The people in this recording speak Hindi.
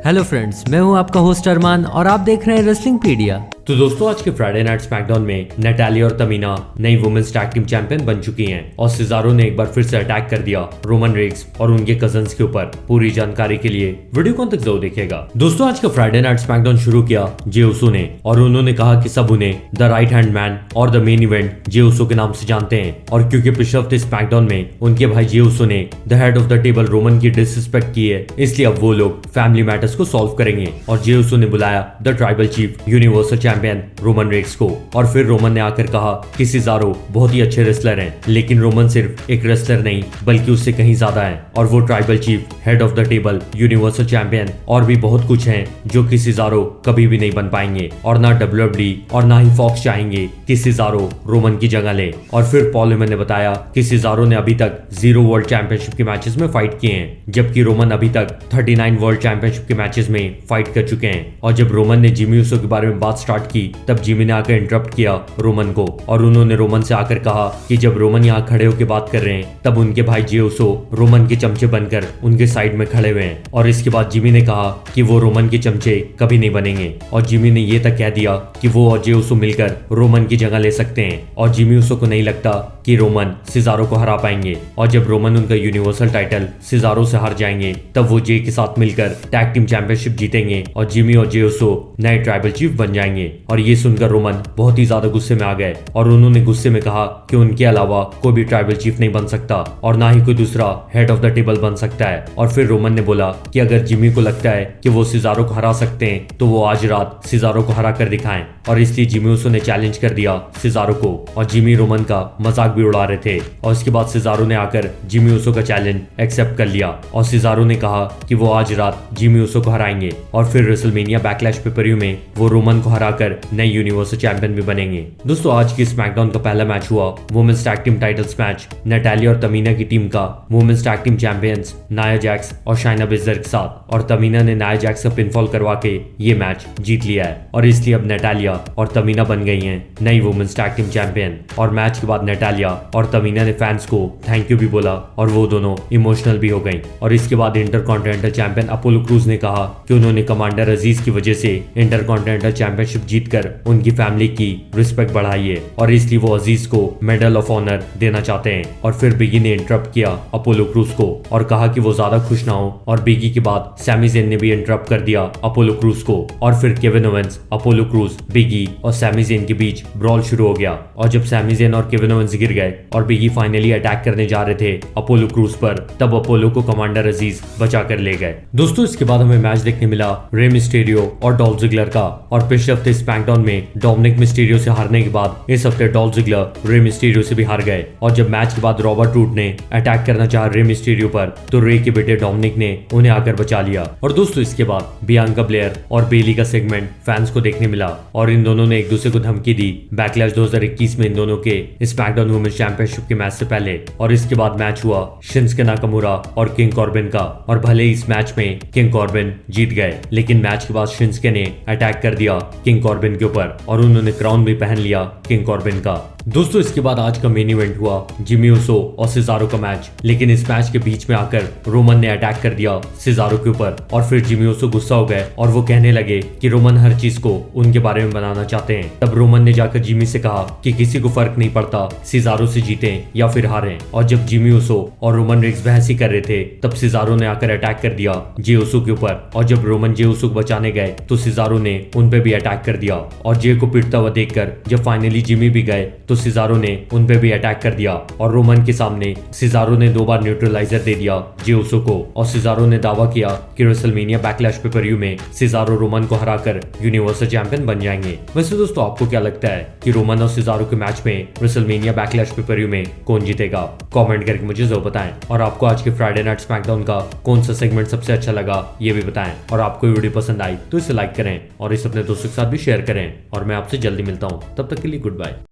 हेलो फ्रेंड्स, मैं हूं आपका होस्ट अरमान और आप देख रहे हैं रेसलिंग पीडिया। तो दोस्तों आज के फ्राइडे नाइट स्मैकडाउन में नैटालिया और तमीना नई वुमेन्स टैग टीम चैंपियन बन चुकी हैं और सिजारो ने एक बार फिर से अटैक कर दिया रोमन रेग्स और उनके कजन्स के ऊपर। पूरी जानकारी के लिए वीडियो को अंत तक जरूर देखिएगा। दोस्तों आज का फ्राइडे नाइट स्मैकडाउन शुरू किया जे उसो ने और उन्होंने कहा कि सब उन्हें द राइट हैंड मैन और द मेन इवेंट जे उसो के नाम से जानते हैं, और क्योंकि पिछले हफ्ते स्मैकडाउन में उनके भाई जे उसो ने the head of the table Roman की डिसरिस्पेक्ट की है, इसलिए अब वो लोग फैमिली मैटर्स को सॉल्व करेंगे। और जे उसो ने बुलाया the tribal chief universal champion Roman Reigns को, और फिर रोमन ने आकर कहा कि सिजारो बहुत ही अच्छे रेसलर हैं, लेकिन रोमन सिर्फ एक रेसलर नहीं बल्कि उससे कहीं ज्यादा है, और वो tribal chief, head of the table, universal champion और भी बहुत कुछ है जो कि सिजारो कभी भी नहीं बन पाएंगे, और ना WWE और ना ही फॉक्स चाहेंगे कि सिजारो रोमन की जगह ले। और फिर पॉल हेमन ने बताया कि सिजारो ने अभी तक 0 वर्ल्ड चैंपियनशिप के मैचेस में फाइट किए हैं, जबकि रोमन अभी तक 39 वर्ल्ड चैंपियनशिप के मैचेस में फाइट कर चुके हैं। और जब रोमन ने जिमी ऊसो के बारे में बात स्टार्ट की तब जिमी ने आकर इंटरप्ट किया रोमन को, और उन्होंने रोमन से आकर कहा कि जब रोमन यहाँ खड़े होकर बात कर रहे हैं तब उनके भाई जे उसो रोमन के चमचे बनकर उनके साइड में खड़े हुए हैं। और इसके बाद जिमी ने कहा कि वो रोमन के चमचे कभी नहीं बनेंगे, और जिमी ने ये तक कह दिया कि वो और जे उसो मिलकर रोमन की जगह ले सकते हैं, और जिमी उसो को नहीं लगता कि रोमन सिजारो को हरा पाएंगे। और जब रोमन उनका यूनिवर्सल टाइटल सिजारो से हार जाएंगे तब वो जे के साथ मिलकर टैग टीम चैंपियनशिप जीतेंगे और जिमी और जे उसो नए ट्राइबल चीफ बन जाएंगे। और ये सुनकर रोमन बहुत ही ज्यादा गुस्से में आ गए और उन्होंने गुस्से में कहा कि उनके अलावा कोई भी ट्राइबल चीफ नहीं बन सकता और ना ही कोई दूसरा हेड ऑफ द टेबल बन सकता है। और फिर रोमन ने बोला कि अगर जिमी को लगता है कि वो सिजारो को हरा सकते हैं तो वो आज रात सिजारो को हरा कर दिखाएं, और इसलिए जिमी उसो ने चैलेंज कर दिया सिजारो को, और जिमी रोमन का मजाक भी उड़ा रहे थे। और इसके बाद सिजारो ने आकर जिमी उसो का चैलेंज एक्सेप्ट कर लिया और सिजारो ने कहा कि वो आज रात जिमी उसो को हराएंगे, और फिर रेसलमेनिया बैकलैश पे-पर-व्यू में वो रोमन को हराकर नए यूनिवर्सल चैंपियन भी बनेंगे। दोस्तों आज की स्मैकडाउन का पहला मैच हुआ women's tag team titles match Natalya और तमीना की टीम का women's tag team champions Nia Jax और शाइना बेज़लर के साथ, और तमीना ने नाया जैक्स का पिनफॉल करवा के ये मैच जीत लिया है, और इसलिए अब नैटालिया और तमीना बन गई हैं नई वुमेन्स टैग टीम चैंपियन। और मैच के बाद नैटालिया और तमीना ने फैंस को थैंक यू भी बोला और वो दोनों इमोशनल भी हो गई। और इसके बाद इंटरकॉन्टिनेंटल चैंपियन अपोलो क्रूज ने कहा कि उन्होंने कमांडर अजीज की वजह से इंटरकॉन्टिनेंटल चैंपियनशिप जीतकर उनकी फैमिली की रिस्पेक्ट बढ़ाई है, और इसलिए वो अजीज को मेडल ऑफ ऑनर देना चाहते हैं। और फिर बिगी ने इंटरप्ट किया अपोलो क्रूज को और कहा कि वो ज्यादा खुश ना हो, और बिगी के बाद सैमी ज़ेन ने भी इंटरप्ट कर दिया अपोलो क्रूज को। और फिर केविन ओवेंस, अपोलो क्रूज, बिगी और सैमी ज़ेन के बीच ब्रॉल शुरू हो गया, और जब सैमी ज़ेन और केविन ओवेंस गिर गए और बिगी फाइनली अटैक करने जा रहे थे अपोलो क्रूज पर, तब अपोलो को कमांडर अजीज बचा कर ले गए। दोस्तों इसके बाद हमें मैच देखने मिला रे मिस्टीरियो और डॉल्फ ज़िगलर का, और पिछले हफ्ते स्मैकडाउन में डोमिनिक मिस्टीरियो से हारने के बाद इस हफ्ते डॉल्फ ज़िगलर रे मिस्टीरियो से भी हार गए। और जब मैच के बाद रॉबर्ट रूट ने अटैक करना चाहा रे मिस्टीरियो पर तो रे के बेटे डोमिनिक ने उन्हें आकर बचा लिया। और दोस्तों इसके बाद बियांका ब्लेयर और बेली का सेगमेंट फैंस को देखने मिला, और इन दोनों ने एक दूसरे को धमकी दी बैकलैश 2021 में इन दोनों के स्मैकडाउन वुमेन्स चैंपियनशिप के मैच से पहले। और इसके बाद मैच हुआ शिंसुके नाकामुरा और किंग कॉर्बिन का, और भले ही इस मैच में किंग कॉर्बिन जीत गए, लेकिन मैच के बाद शिंसुके ने अटैक कर दिया किंग कॉर्बिन के ऊपर और उन्होंने क्राउन भी पहन लिया किंग कॉर्बिन का। दोस्तों इसके बाद आज का मेन इवेंट हुआ जिमी ऊसो और सिजारो का मैच, लेकिन इस मैच के बीच में आकर रोमन ने अटैक कर दिया सिजारो के ऊपर, और फिर जिमी ऊसो गुस्सा हो गए और वो कहने लगे कि रोमन हर चीज को उनके बारे में बनाना चाहते हैं। तब रोमन ने जाकर जिमी से कहा कि किसी को फर्क नहीं पड़ता सिजारो से जीते या फिर हारे। और जब जिमी ऊसो और रोमन रेग्स बहस ही कर रहे थे तब सिजारो ने आकर अटैक कर दिया जे ऊसो के ऊपर, और जब रोमन जे ऊसो को बचाने गए तो सिजारो ने उन पे भी अटैक कर दिया, और जे को पिटता हुआ देखकर जब फाइनली जिमी भी गए तो सिजारो ने उन पे भी अटैक कर दिया, और रोमन के सामने सिजारो ने 2 बार न्यूट्रलाइजर दे दिया जे ऊसो को, और सिजारो ने दावा किया कि रेसलमेनिया बैकलैश पे-पर-व्यू में सिजारो रोमन को हराकर यूनिवर्सल चैंपियन बन जाएंगे। वैसे दोस्तों आपको क्या लगता है कि रोमन और सिजारो के मैच में रेसलमेनिया बैकलैश पे-पर-व्यू में कौन जीतेगा? कमेंट करके मुझे जरूर बताएं, और आपको आज के फ्राइडे नाइट स्मैकडाउन का कौन सा सेगमेंट सबसे अच्छा लगा ये भी बताएं, और आपको वीडियो पसंद आई तो इसे लाइक करें और इसे अपने दोस्तों के साथ भी शेयर करें, और मैं आपसे जल्दी मिलता हूँ, तब तक के लिए गुड बाय।